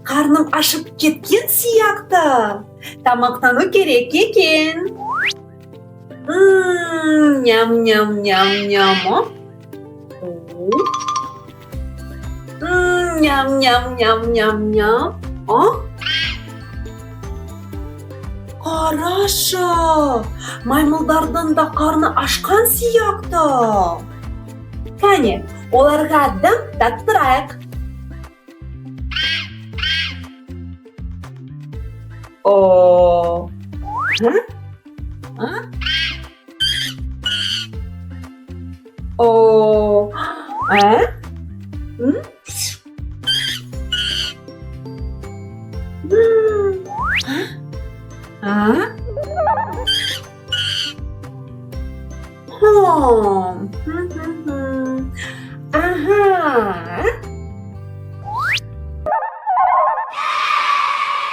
Қарным ашып кеткен сияқты. Тамақтану керек екен. Ням-ням-ням-ням. Ням-ням-ням-ням-ням. Қарашы, маймылдардың да қарны ашқан сияқты. Кәне, оларға дәм таттырайық. О, О, Ага.